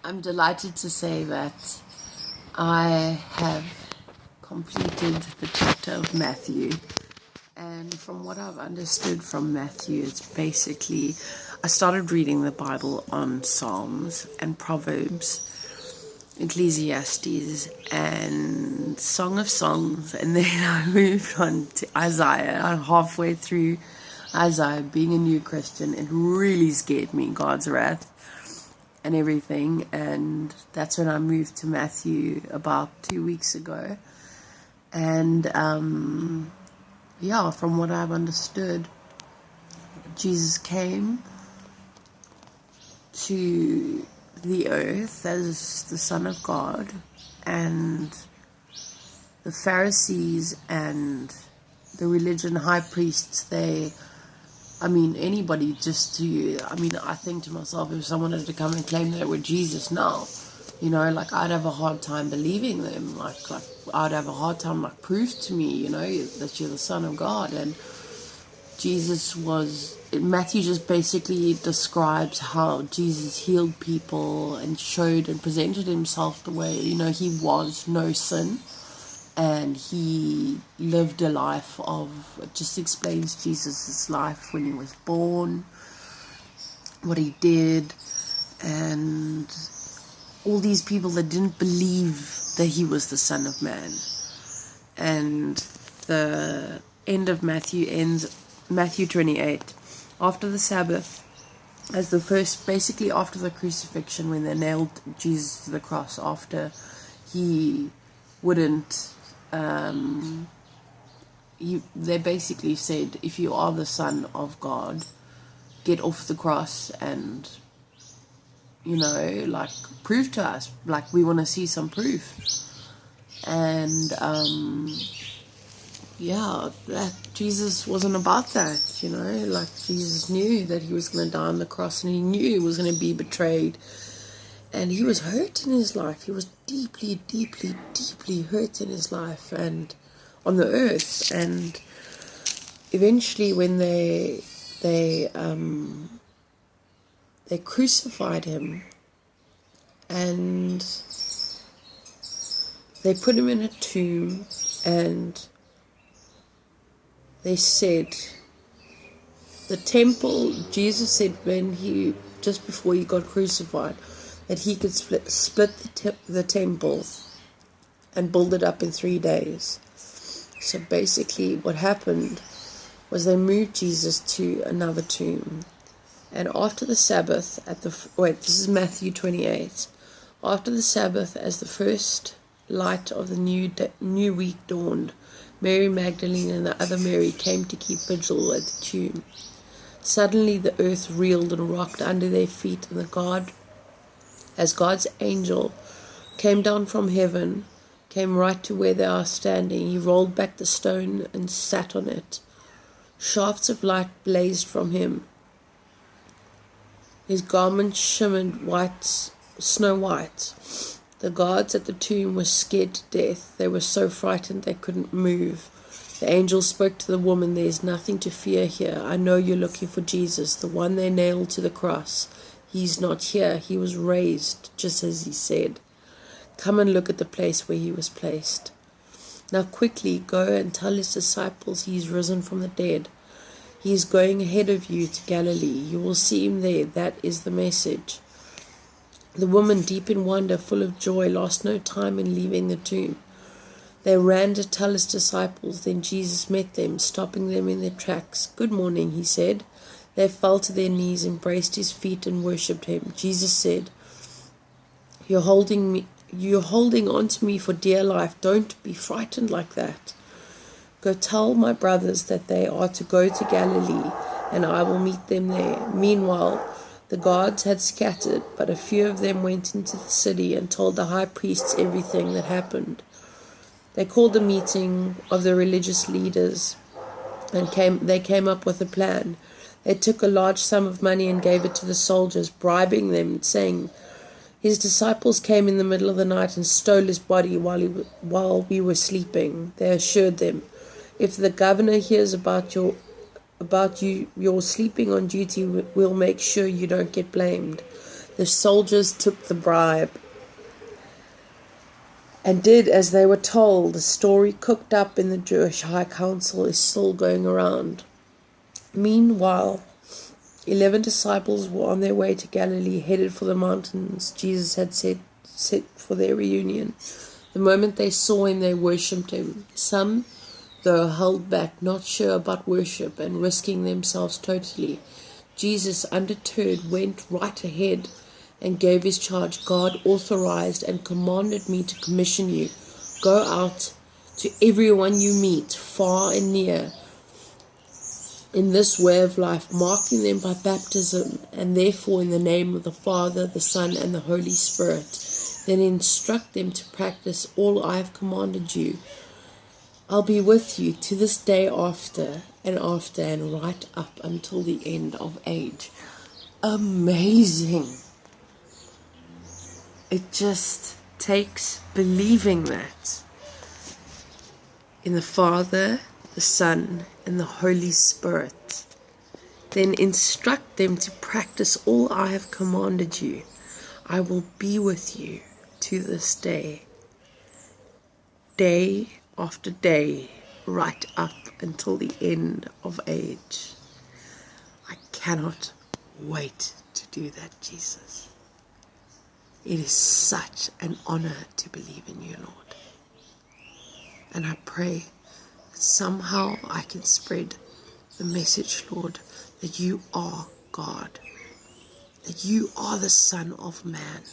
I'm delighted to say that I have completed the chapter of Matthew. And from what I've understood from Matthew, it's basically, I started reading the Bible on Psalms and Proverbs, Ecclesiastes, and Song of Songs. And then I moved on to Isaiah. I'm halfway through Isaiah. Being a new Christian, it really scared me, God's wrath and everything, and that's when I moved to Matthew about 2 weeks ago. And from what I've understood, Jesus came to the earth as the Son of God, and the Pharisees and the religion high priests, anybody I think to myself, if someone had to come and claim they were Jesus now, I'd have a hard time believing them. I'd have a hard time, prove to me, that you're the Son of God. And Matthew just basically describes how Jesus healed people and showed and presented himself the way, he was no sin. And he lived a life it just explains Jesus' life when he was born, what he did, and all these people that didn't believe that he was the Son of Man. And the end of Matthew ends, Matthew 28, after the Sabbath, as the first, basically after the crucifixion, when they nailed Jesus to the cross, after he wouldn't, they basically said, if you are the Son of God, get off the cross and, prove to us. We want to see some proof. And, that Jesus wasn't about that, Jesus knew that he was going to die on the cross, and he knew he was going to be betrayed. And he was hurt in his life. He was deeply, deeply, deeply hurt in his life and on the earth. And eventually, when they crucified him, and they put him in a tomb, and they said, the temple, Jesus said just before he got crucified, that he could split the temple and build it up in 3 days. So basically what happened was they moved Jesus to another tomb. And after the Sabbath, this is Matthew 28. After the Sabbath, as the first light of the new week dawned, Mary Magdalene and the other Mary came to keep vigil at the tomb. Suddenly the earth reeled and rocked under their feet, and as God's angel came down from heaven, came right to where they are standing, he rolled back the stone and sat on it. Shafts of light blazed from him. His garment shimmered snow white. The guards at the tomb were scared to death. They were so frightened they couldn't move. The angel spoke to the woman, "There is nothing to fear here. I know you're looking for Jesus, the one they nailed to the cross. He's not here. He was raised, just as he said. Come and look at the place where he was placed. Now quickly go and tell his disciples he's risen from the dead. He is going ahead of you to Galilee. You will see him there." That is the message. The woman, deep in wonder, full of joy, lost no time in leaving the tomb. They ran to tell his disciples. Then Jesus met them, stopping them in their tracks. "Good morning," he said. They fell to their knees, embraced his feet, and worshipped him. Jesus said, You're holding on to me for dear life. Don't be frightened like that. Go tell my brothers that they are to go to Galilee, and I will meet them there." Meanwhile, the guards had scattered, but a few of them went into the city and told the high priests everything that happened. They called a meeting of the religious leaders, and they came up with a plan. They took a large sum of money and gave it to the soldiers, bribing them, saying, "His disciples came in the middle of the night and stole his body while we were sleeping." They assured them, "If the governor hears about your sleeping on duty, we'll make sure you don't get blamed." The soldiers took the bribe and did as they were told. The story cooked up in the Jewish High Council is still going around. Meanwhile, 11 disciples were on their way to Galilee, headed for the mountains Jesus had set for their reunion. The moment they saw him, they worshipped him. Some, though, held back, not sure about worship and risking themselves totally. Jesus, undeterred, went right ahead and gave his charge. God authorized and commanded me to commission you. Go out to everyone you meet, far and near, in this way of life, marking them by baptism, and therefore in the name of the Father, the Son, and the Holy Spirit. Then instruct them to practice all I have commanded you. I'll be with you to this day after and right up until the end of age. Amazing. It just takes believing that in the Father, the Son, and the Holy Spirit. Then instruct them to practice all I have commanded you. I will be with you to this day after day, right up until the end of age. I cannot wait to do that, Jesus. It is such an honor to believe in you, Lord. And I pray that somehow I can spread the message, Lord, that you are God, that you are the Son of Man,